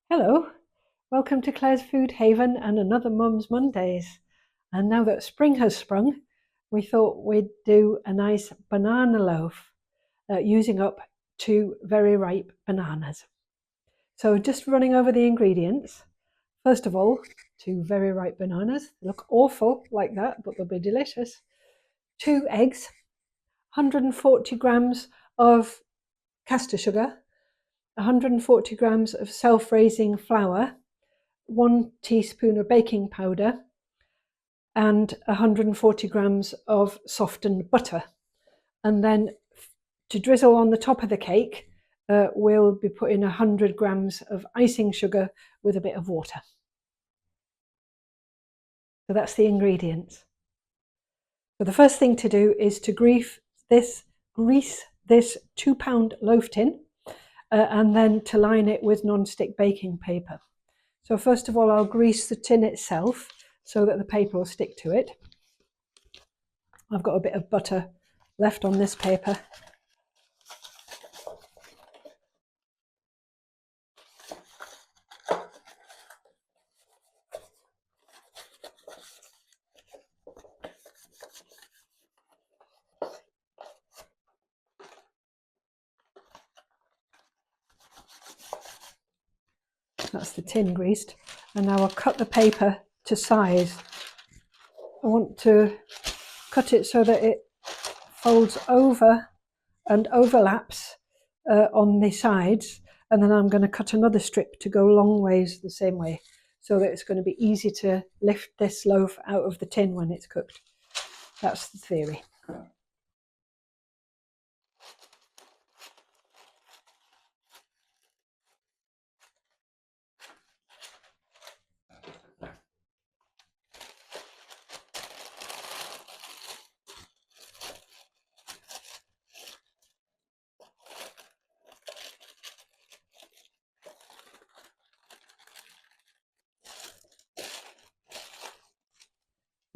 Hello, welcome to Claire's Food Haven and another Mum's Mondays. And now that spring has sprung, we thought we'd do a nice banana loaf using up 2 very ripe bananas. So just running over the ingredients. First of all, 2 very ripe bananas. They look awful like that, but they'll be delicious. 2 eggs, 140 grams of caster sugar, 140 grams of self-raising flour, 1 teaspoon of baking powder, and 140 grams of softened butter. And then to drizzle on the top of the cake, we'll be putting 100 grams of icing sugar with a bit of water. So that's the ingredients. So the first thing to do is to grease this 2-pound loaf tin and then to line it with non-stick baking paper. So first of all, I'll grease the tin itself so that the paper will stick to it. I've got a bit of butter left on this paper. That's the tin greased. And now I'll cut the paper to size. I want to cut it so that it folds over and overlaps on the sides. And then I'm going to cut another strip to go long ways the same way, so that it's going to be easy to lift this loaf out of the tin when it's cooked. That's the theory.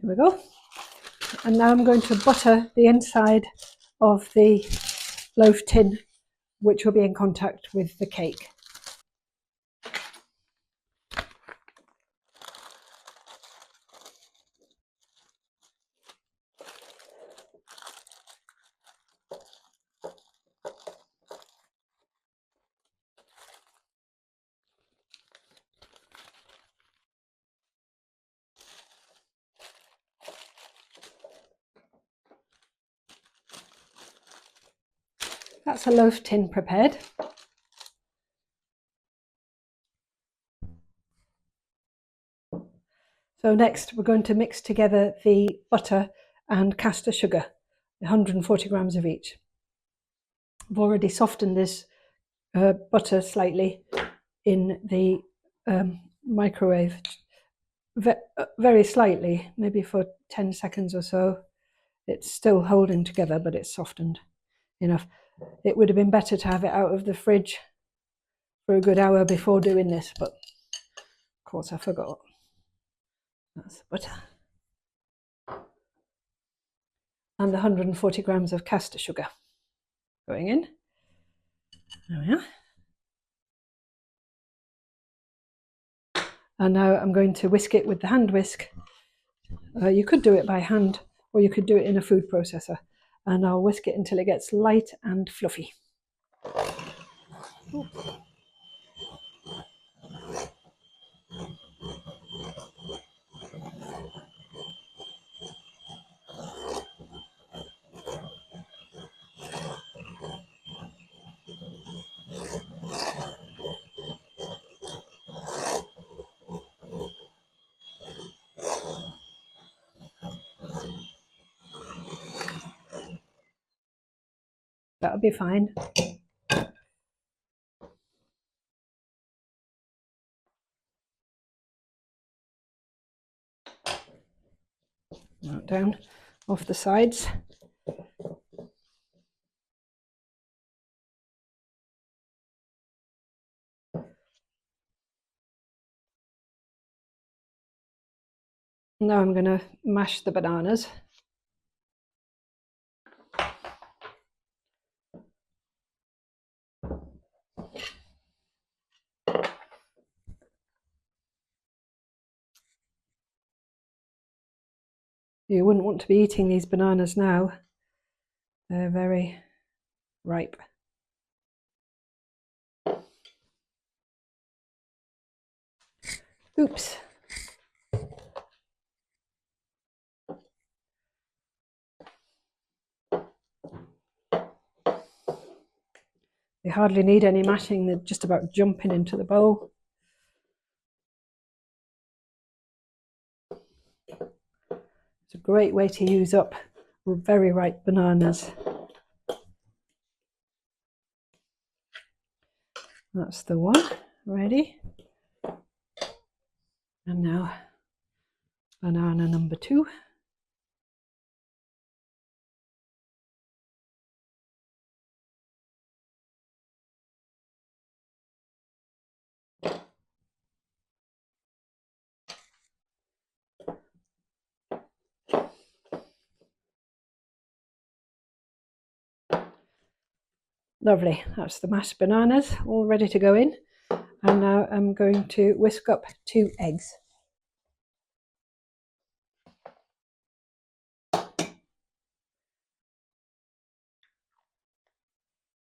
There we go. And now I'm going to butter the inside of the loaf tin, which will be in contact with the cake. That's a loaf tin prepared. So next we're going to mix together the butter and caster sugar, 140 grams of each. I've already softened this butter slightly in the microwave, very slightly, maybe for 10 seconds or so. It's still holding together, but it's softened enough. It would have been better to have it out of the fridge for a good hour before doing this, but of course I forgot. That's the butter. And the 140 grams of caster sugar going in. There we are. And now I'm going to whisk it with the hand whisk. You could do it by hand, or you could do it in a food processor. And I'll whisk it until it gets light and fluffy. Ooh. That'll be fine. Down off the sides. Now I'm going to mash the bananas. You wouldn't want to be eating these bananas now. They're very ripe. Oops. They hardly need any mashing, they're just about jumping into the bowl. It's a great way to use up very ripe bananas. That's the one, ready. And now banana number 2. Lovely, that's the mashed bananas all ready to go in. And now I'm going to whisk up 2 eggs.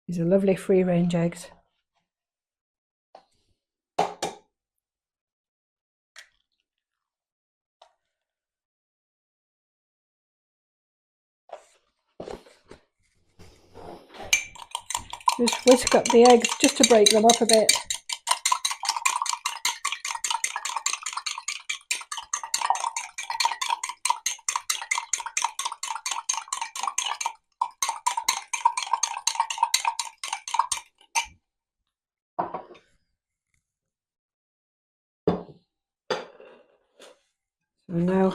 These are lovely free-range eggs. Just whisk up the eggs just to break them up a bit. So now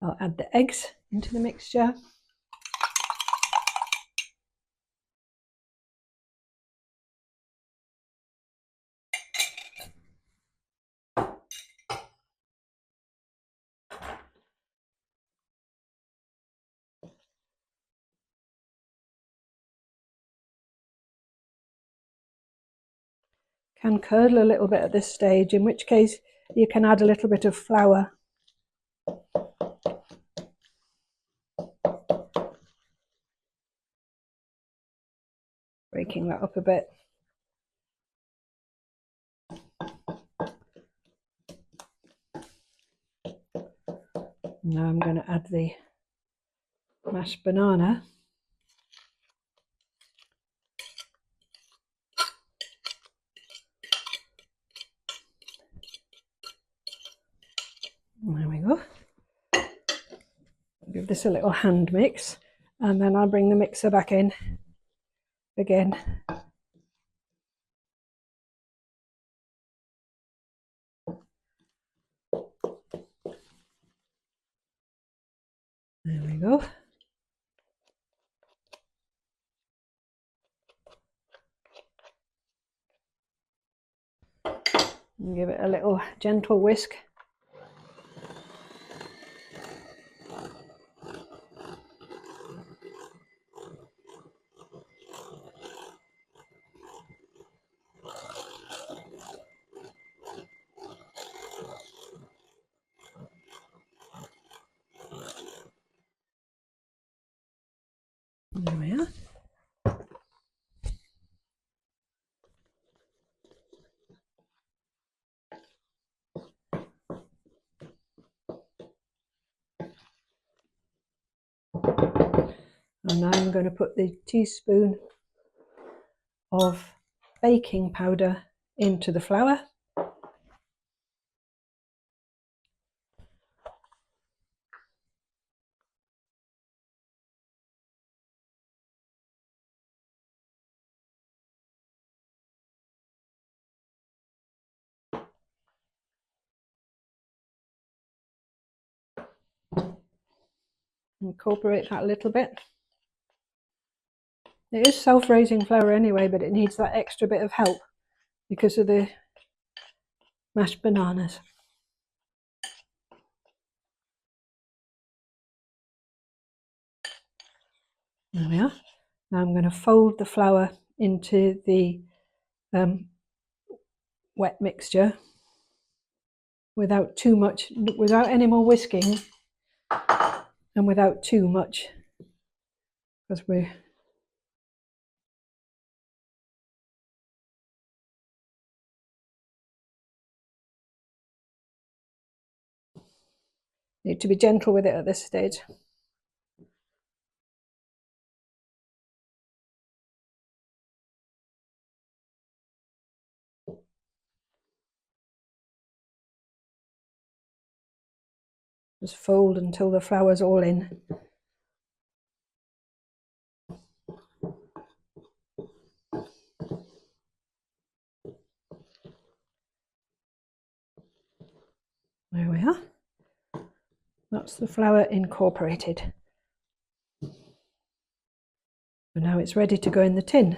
I'll add the eggs into the mixture. Can curdle a little bit at this stage, in which case you can add a little bit of flour. Breaking that up a bit. Now I'm going to add the mashed banana. There we go. Give this a little hand mix, and then I'll bring the mixer back in again. There we go. And give it a little gentle whisk. There we are. And now I'm going to put the teaspoon of baking powder into the flour. Incorporate that a little bit. It is self-raising flour anyway, but it needs that extra bit of help because of the mashed bananas. There we are. Now I'm going to fold the flour into the wet mixture. without too much, without any more whisking, and without too much, because we need to be gentle with it at this stage. Just fold until the flour's all in. There we are. That's the flour incorporated. And now it's ready to go in the tin.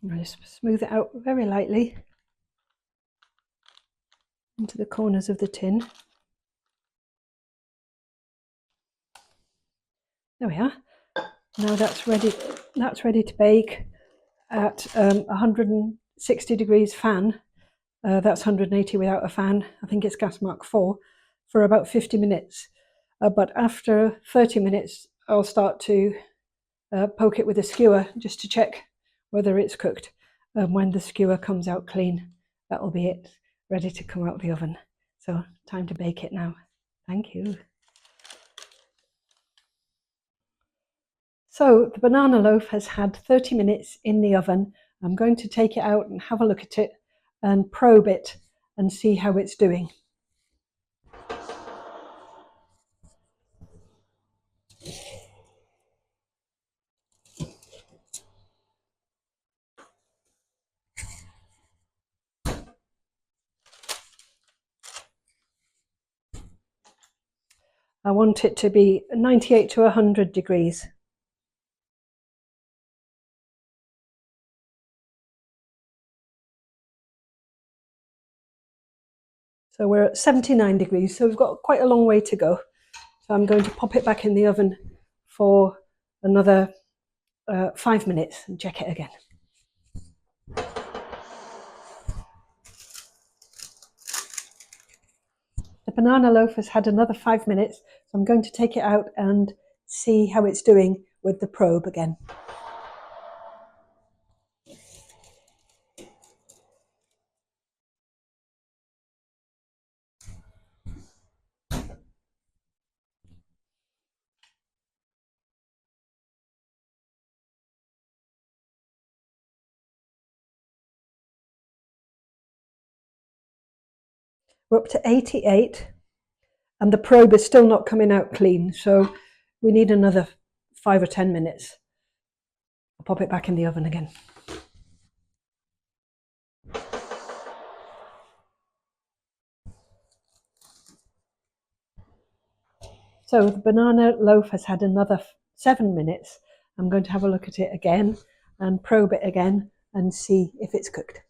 I'm going to smooth it out very lightly into the corners of the tin. There we are. Now that's ready to bake at 160 degrees fan. That's 180 without a fan. I think it's gas mark 4 for about 50 minutes. But after 30 minutes, I'll start to poke it with a skewer just to check whether it's cooked. When the skewer comes out clean, that'll be it, ready to come out of the oven. So time to bake it now. Thank you. So the banana loaf has had 30 minutes in the oven. I'm going to take it out and have a look at it and probe it and see how it's doing. I want it to be 98 to 100 degrees. So we're at 79 degrees, so we've got quite a long way to go. So I'm going to pop it back in the oven for another 5 minutes and check it again. The banana loaf has had another 5 minutes, so I'm going to take it out and see how it's doing with the probe again. We're up to 88 and the probe is still not coming out clean, so we need another 5 or 10 minutes. I'll pop it back in the oven again. So the banana loaf has had another 7 minutes. I'm going to have a look at it again and probe it again and see if it's cooked.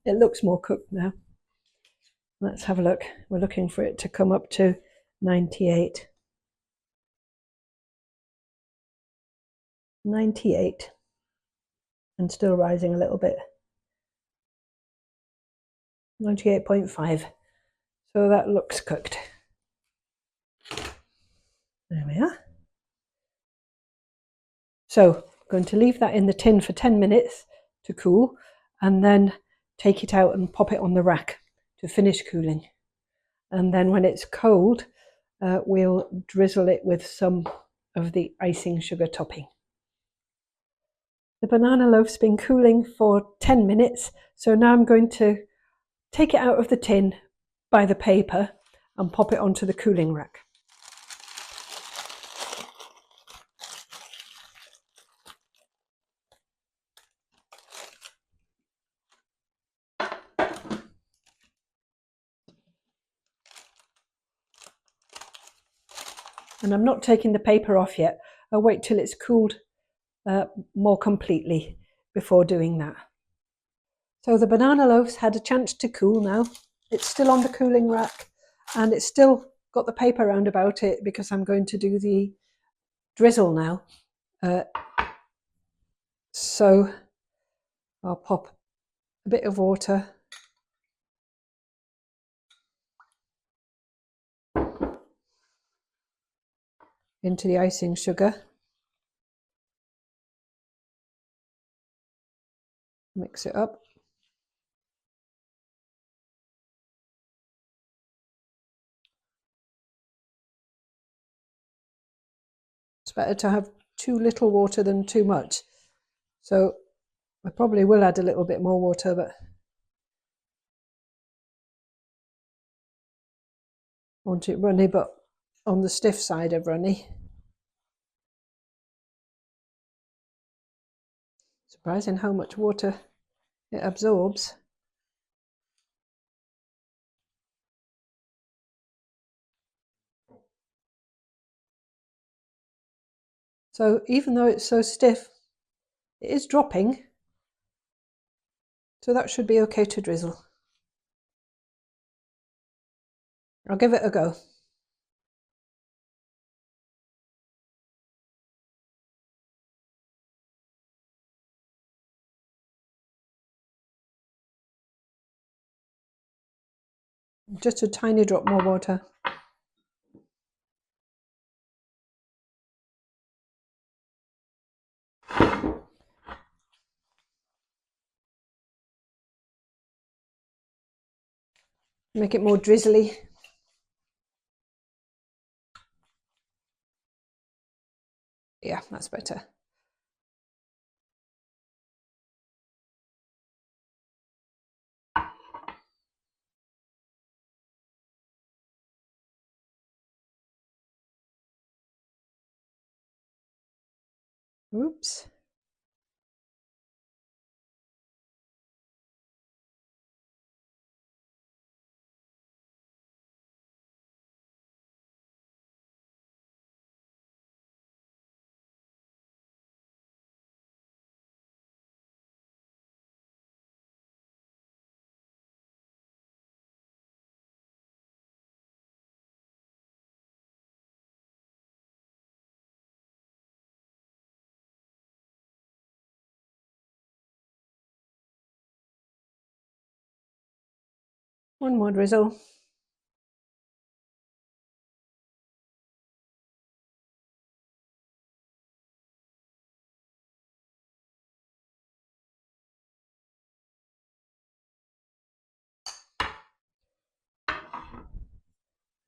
It looks more cooked now. Let's have a look. We're looking for it to come up to 98. 98. And still rising a little bit. 98.5. So that looks cooked. There we are. So I'm going to leave that in the tin for 10 minutes to cool, and then take it out and pop it on the rack to finish cooling. And then when it's cold, we'll drizzle it with some of the icing sugar topping. The banana loaf's been cooling for 10 minutes, so now I'm going to take it out of the tin by the paper and pop it onto the cooling rack. And I'm not taking the paper off yet. I'll wait till it's cooled more completely before doing that. So the banana loaf's had a chance to cool now. It's still on the cooling rack, and it's still got the paper round about it because I'm going to do the drizzle now. So I'll pop a bit of water into the icing sugar. Mix it up. It's better to have too little water than too much. So I probably will add a little bit more water, but I want it runny, but on the stiff side of runny. Surprising how much water it absorbs. So even though it's so stiff, it is dropping. So that should be okay to drizzle. I'll give it a go. Just a tiny drop more water. Make it more drizzly. Yeah, that's better. Oops. One more drizzle.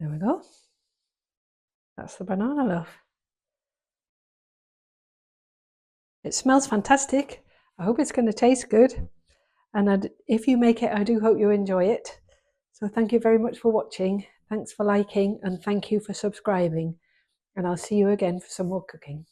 There we go. That's the banana loaf. It smells fantastic. I hope it's going to taste good. And if you make it, I do hope you enjoy it. So thank you very much for watching. Thanks for liking, and thank you for subscribing. And I'll see you again for some more cooking.